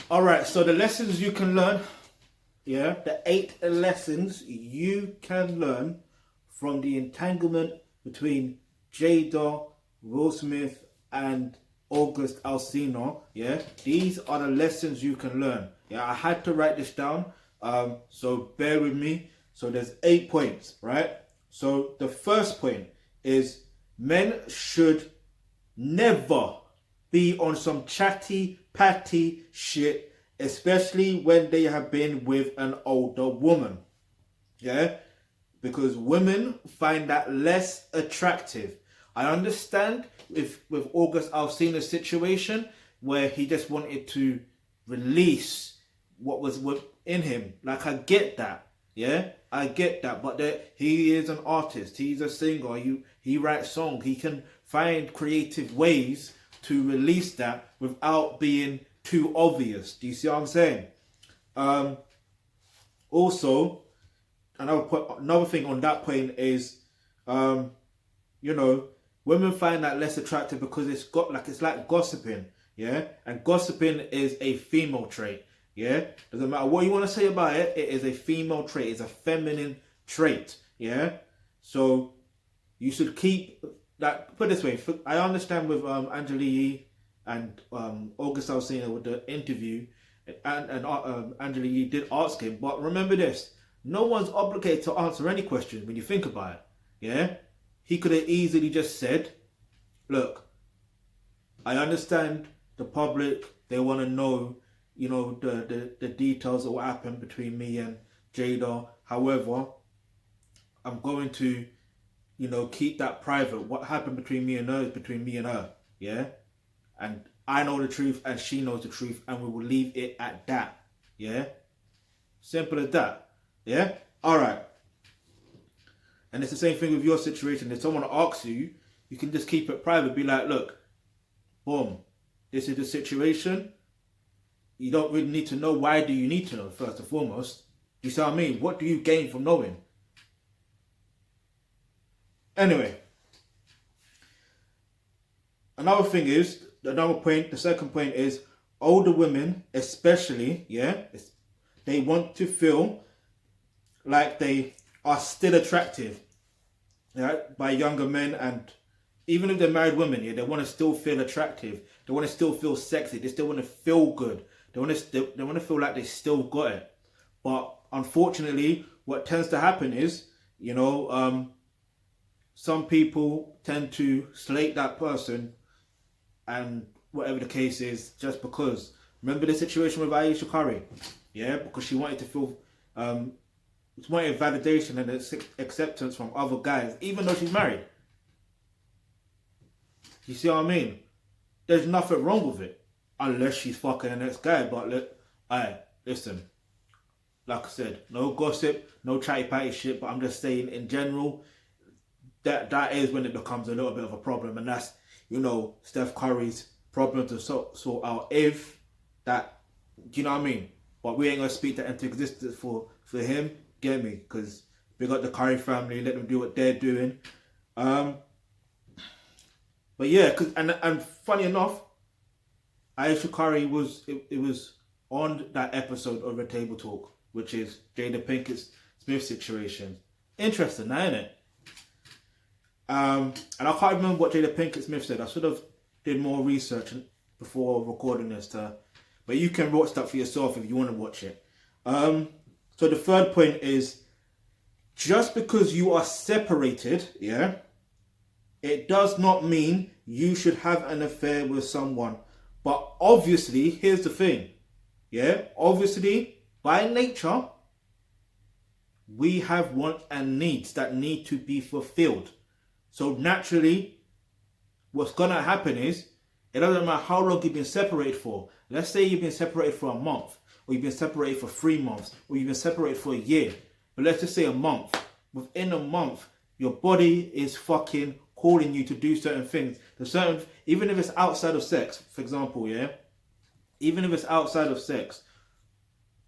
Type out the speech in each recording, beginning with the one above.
All right, so the lessons you can learn, yeah, the 8 lessons you can learn from the entanglement between Jada, Will Smith, and August Alsina, yeah, these are the lessons you can learn. Yeah, I had to write this down, so bear with me. So there's 8 points, right? So the first point is men should never be on some chatty patty shit, especially when they have been with an older woman. Yeah? Because women find that less attractive. I understand if with August Alsina's situation where he just wanted to release what was within him. Like, I get that. Yeah? I get that. But he is an artist. He's a singer. He writes songs. He can find creative ways to release that without being too obvious. Do you see what I'm saying? Also, another thing on that point is, women find that less attractive because it's like gossiping, yeah? And gossiping is a female trait, yeah? Doesn't matter what you want to say about it, it is a female trait, it's a feminine trait, yeah? So you should keep that, put it this way, I understand with Angela Yee and August Alsina with the interview, and Angela Yee did ask him, but remember this, no one's obligated to answer any question when you think about it, yeah? He could have easily just said, look, I understand the public, they want to know, the details of what happened between me and Jada. However, I'm going to, keep that private. What happened between me and her is between me and her, yeah? And I know the truth and she knows the truth and we will leave it at that, yeah? Simple as that, yeah? All right. And it's the same thing with your situation. If someone asks you, you can just keep it private. Be like, look, boom, this is the situation. You don't really need to know. Why do you need to know, first and foremost? You see what I mean? What do you gain from knowing? Anyway, the second point is, older women especially, yeah, they want to feel like they are still attractive, yeah, by younger men, and even if they're married women, yeah, they want to still feel attractive. They want to still feel sexy. They still want to feel good. They want to feel like they still got it. But unfortunately, what tends to happen is, some people tend to slate that person, and whatever the case is, just because. Remember the situation with Aisha Curry, yeah, because she wanted to feel. It's wanted validation and acceptance from other guys, even though she's married. You see what I mean? There's nothing wrong with it, unless she's fucking the next guy. But listen, like I said, no gossip, no chatty patty shit. But I'm just saying, in general, that is when it becomes a little bit of a problem, and that's Steph Curry's problem to sort out. If that, do you know what I mean? But we ain't gonna speak that into existence for him. Get me? Because we got the Curry family, let them do what they're doing. But yeah, and funny enough, Aisha Curry was on that episode of Red Table Talk, which is Jada Pinkett Smith situation. Interesting, isn't it? And I can't remember what Jada Pinkett Smith said. I should have did more research before recording this. But you can watch that for yourself if you want to watch it. So the third point is, just because you are separated, yeah, it does not mean you should have an affair with someone. But obviously, here's the thing, yeah, obviously, by nature, we have wants and needs that need to be fulfilled. So naturally, what's going to happen is, it doesn't matter how long you've been separated for. Let's say you've been separated for a month, or you've been separated for 3 months, or you've been separated for a year. But let's just say a month. Within a month, your body is fucking calling you to do certain things. Even if it's outside of sex, for example, yeah? Even if it's outside of sex,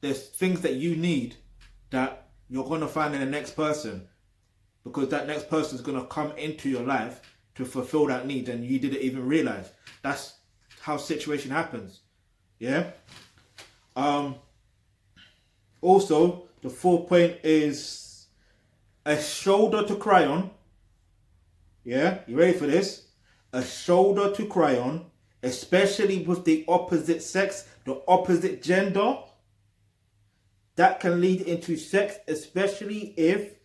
there's things that you need that you're going to find in the next person. Because that next person is going to come into your life to fulfill that need, and you didn't even realize. That's how situation happens. Yeah? Also, the fourth point is a shoulder to cry on. Yeah, you ready for this? A shoulder to cry on, especially with the opposite sex, the opposite gender. That can lead into sex, especially if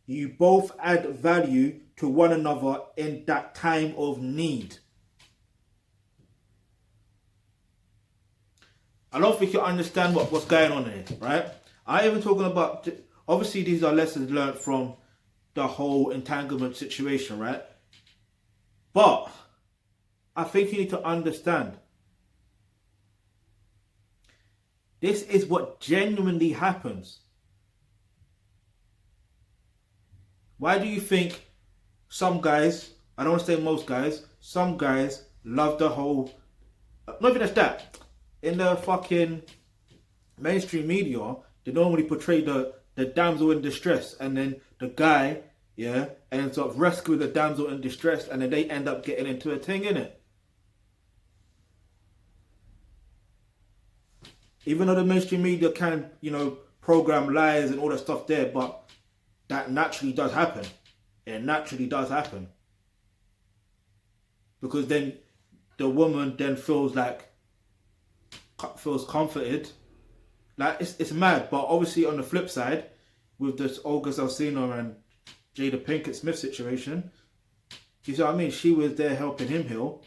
you both add value to one another in that time of need. I don't think you understand what's going on here, right? I ain't even talking about, obviously these are lessons learned from the whole entanglement situation, right? But I think you need to understand, this is what genuinely happens. Why do you think some guys, I don't want to say most guys, some guys love the whole, not even just that, in the fucking mainstream media, they normally portray the damsel in distress, and then the guy, yeah, ends up rescuing the damsel in distress, and then they end up getting into a thing, innit? Even though the mainstream media can, program lies and all that stuff there, but that naturally does happen. It naturally does happen. Because then the woman then feels comforted. Like, it's mad. But obviously on the flip side, with this August Aslina and Jada Pinkett Smith situation, you see what I mean? She was there helping him heal.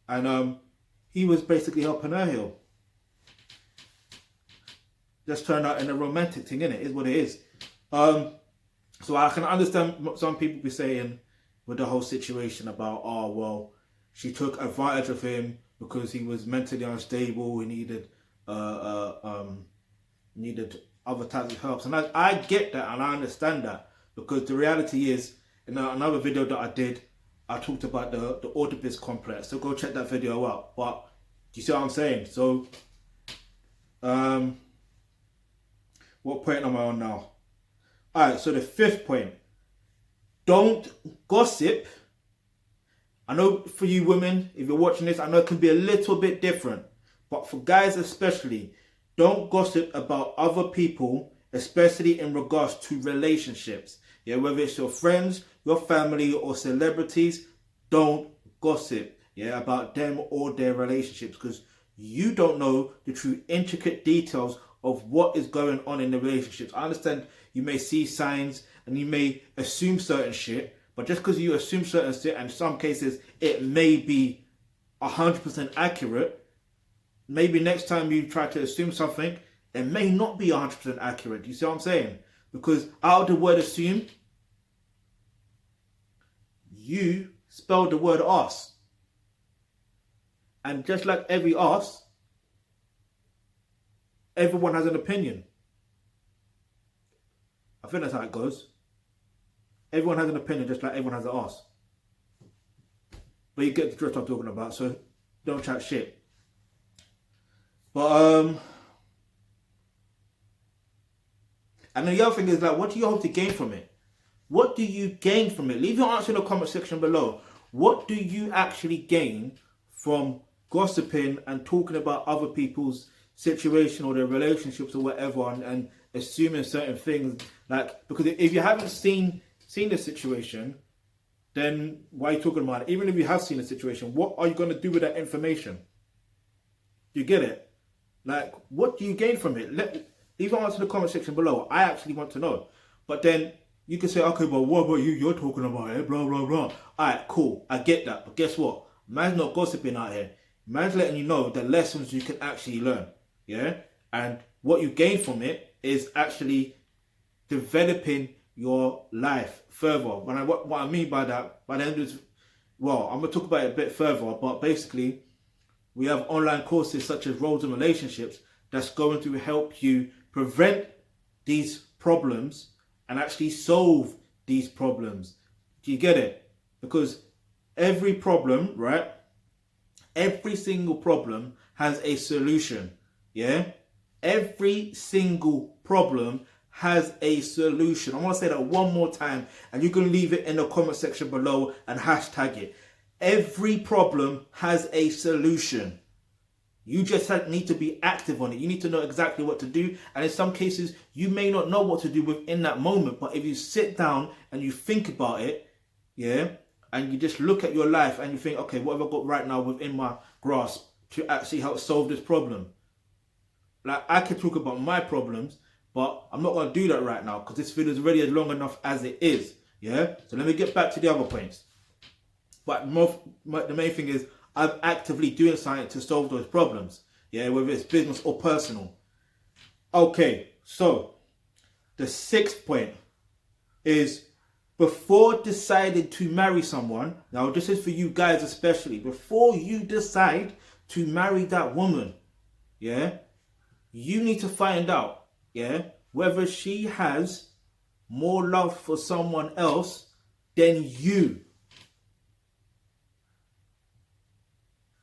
And he was basically helping her heal. Just turned out in a romantic thing, innit? Is what it is. So I can understand what some people be saying with the whole situation about, oh, well, she took advantage of him because he was mentally unstable. He needed other types of help. And I get that and I understand that, because the reality is, in another video that I did, I talked about the Oedipus complex. So go check that video out. But do you see what I'm saying? So, what point am I on now? Alright, so the fifth point. Don't gossip. I know for you women, if you're watching this, I know it can be a little bit different. But for guys especially, don't gossip about other people, especially in regards to relationships. Yeah, whether it's your friends, your family, or celebrities, don't gossip, yeah, about them or their relationships, because you don't know the true intricate details of what is going on in the relationships. I understand you may see signs and you may assume certain shit, but just because you assume certain shit, and in some cases it may be 100% accurate, maybe next time you try to assume something, it may not be 100% accurate. Do you see what I'm saying? Because out of the word assume, you spelled the word arse. And just like every arse, everyone has an opinion. I think that's how it goes. Everyone has an opinion, just like everyone has an arse. But you get the drift I'm talking about, so don't chat shit. But and then the other thing is, like, what do you hope to gain from it? What do you gain from it? Leave your answer in the comment section below. What do you actually gain from gossiping and talking about other people's situation or their relationships or whatever, and assuming certain things? Like, because if you haven't seen the situation, then why are you talking about it? Even if you have seen the situation, what are you going to do with that information? You get it? Like, what do you gain from it? Leave your answer in the comment section below. I actually want to know. But then you can say, okay, but what about you? You're talking about it, blah, blah, blah. Alright, cool. I get that. But guess what? Man's not gossiping out here. Man's letting you know the lessons you can actually learn. Yeah? And what you gain from it is actually developing your life further. What I mean by that, by the end of this, well, I'm going to talk about it a bit further, but basically, we have online courses such as Roles and Relationships that's going to help you prevent these problems and actually solve these problems. Do you get it? Because every problem, right? Every single problem has a solution. Yeah? Every single problem has a solution. I want to say that one more time, and you can leave it in the comment section below and hashtag it. Every problem has a solution. You just need to be active on it. You need to know exactly what to do. And in some cases, you may not know what to do within that moment. But if you sit down and you think about it, yeah, and you just look at your life and you think, okay, what have I got right now within my grasp to actually help solve this problem? Like, I could talk about my problems, but I'm not going to do that right now because this video is already long enough as it is. Yeah. So let me get back to the other points. But the main thing is, I'm actively doing something to solve those problems. Yeah, whether it's business or personal. Okay, so the 6th point is, before deciding to marry someone, now this is for you guys especially, before you decide to marry that woman, yeah, you need to find out, yeah, whether she has more love for someone else than you.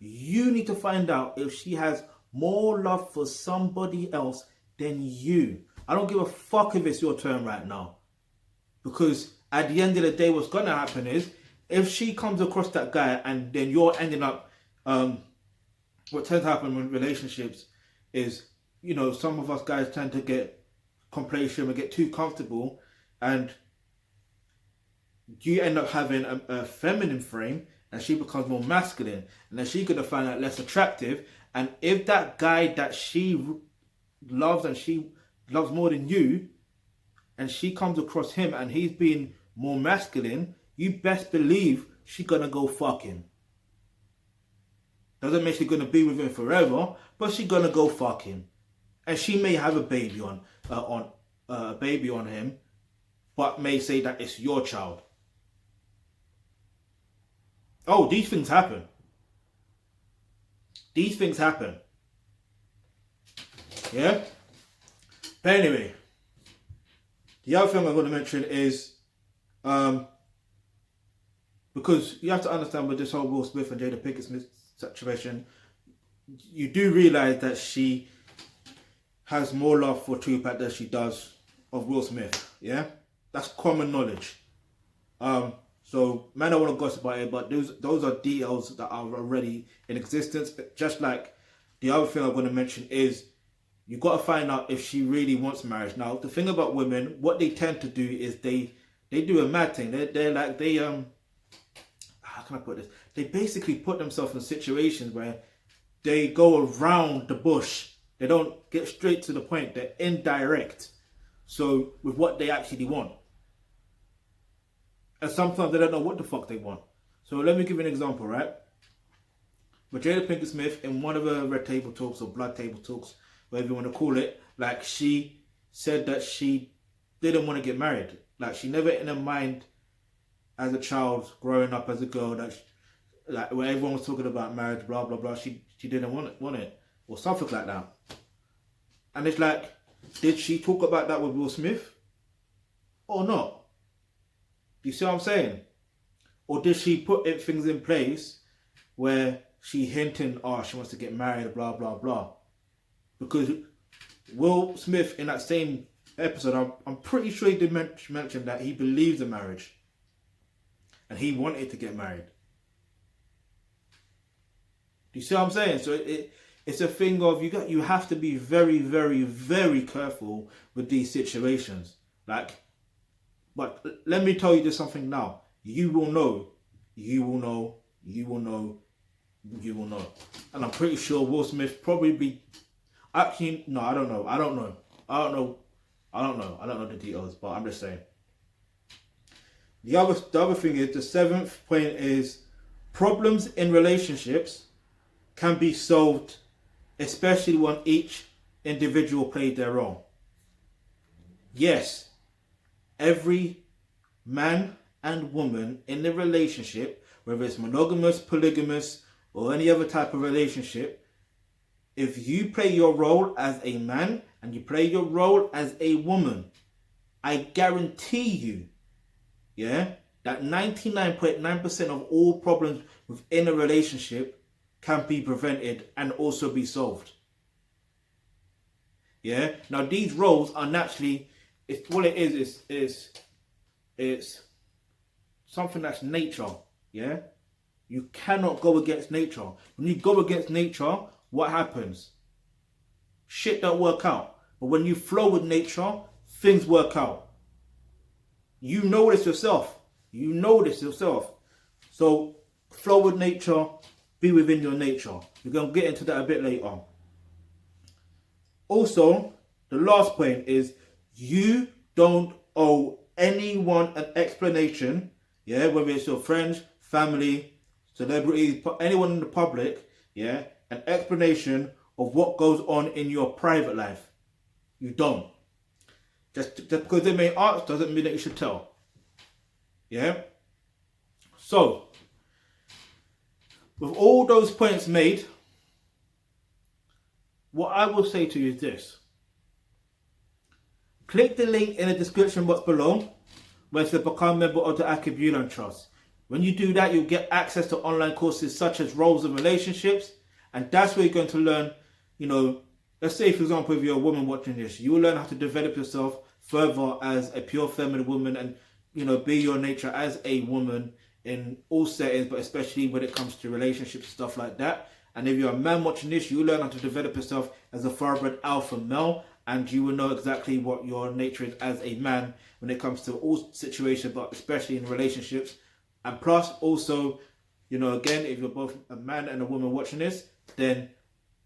You need to find out if she has more love for somebody else than you. I don't give a fuck if it's your turn right now. Because at the end of the day, what's going to happen is, if she comes across that guy and then you're ending up, what tends to happen in relationships is, you know, some of us guys tend to get complacent and get too comfortable, and you end up having a feminine frame and she becomes more masculine, and then she's going to find that less attractive. And if that guy that she loves and she loves more than you, and she comes across him and he's being more masculine, you best believe she's going to go fuck him. Doesn't mean she's going to be with him forever, but she's going to go fuck him. And she may have a baby on him, but may say that it's your child. Oh, these things happen. These things happen. Yeah? But anyway, the other thing I'm going to mention is, because you have to understand with this whole Will Smith and Jada Pinkett Smith situation, you do realize that she has more love for Tupac than she does of Will Smith. Yeah? That's common knowledge. So, man, I don't want to gossip about it, but those are details that are already in existence. Just like the other thing I'm going to mention is, you got to find out if she really wants marriage. Now, the thing about women, what they tend to do is they do a mad thing. How can I put this? They basically put themselves in situations where they go around the bush. They don't get straight to the point. They're indirect. So, with what they actually want. And sometimes they don't know what the fuck they want. So let me give you an example, right? With Jada Pinkett Smith, in one of her red table talks or blood table talks, whatever you want to call it, like, she said that she didn't want to get married. Like, she never in her mind as a child, growing up as a girl, that like when everyone was talking about marriage, blah, blah, blah, she didn't want it. Or something like that. And it's like, did she talk about that with Will Smith? Or not? Do you see what I'm saying? Or did she put things in place where she hinting, oh, she wants to get married, blah, blah, blah. Because Will Smith, in that same episode, I'm pretty sure he did mention that he believes in marriage. And he wanted to get married. Do you see what I'm saying? So it's a thing of, you have to be very, very, very careful with these situations. Like, but let me tell you just something now. You will know. You will know. You will know. You will know. And I'm pretty sure Will Smith probably actually, no, I don't know. I don't know the details, but I'm just saying. The other thing is, the 7th point is, problems in relationships can be solved, especially when each individual played their role. Yes. Every man and woman in the relationship, whether it's monogamous, polygamous, or any other type of relationship, if you play your role as a man and you play your role as a woman, I guarantee you, yeah, that 99.9% of all problems within a relationship can be prevented and also be solved. Yeah. Now, these roles are naturally, it's something that's nature. Yeah. You cannot go against nature. When you go against nature, what happens? Shit don't work out. But when you flow with nature, things work out. You know this yourself. You know this yourself. So flow with nature, be within your nature. We're going to get into that a bit later. Also, the last point is you don't owe anyone an explanation, yeah, whether it's your friends, family, celebrities, anyone in the public, yeah, an explanation of what goes on in your private life. You don't. Just because they may ask doesn't mean that you should tell. Yeah? So, with all those points made, what I will say to you is this. Click the link in the description box below where it says become a member of the Thealkebulantrust. When you do that, you'll get access to online courses such as roles and relationships, and that's where you're going to learn, you know, let's say, for example, if you're a woman watching this, you will learn how to develop yourself further as a pure feminine woman and, you know, be your nature as a woman in all settings, but especially when it comes to relationships and stuff like that. And if you're a man watching this, you will learn how to develop yourself as a thoroughbred alpha male, and you will know exactly what your nature is as a man when it comes to all situations, but especially in relationships. And plus, also, you know, again, if you're both a man and a woman watching this, then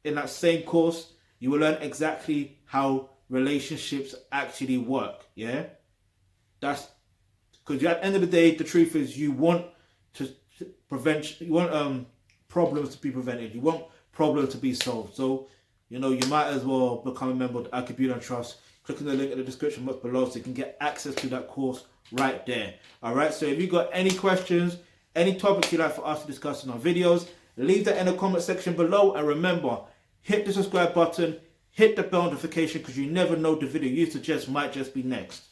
in that same course, you will learn exactly how relationships actually work. Yeah, that's because at the end of the day, the truth is you want to prevent, you want problems to be prevented, you want problems to be solved. So, you know, you might as well become a member of the Thealkebulantrust. Click on the link in the description box below so you can get access to that course right there. Alright, so if you've got any questions, any topics you'd like for us to discuss in our videos, leave that in the comment section below. And remember, hit the subscribe button, hit the bell notification, because you never know the video you suggest might just be next.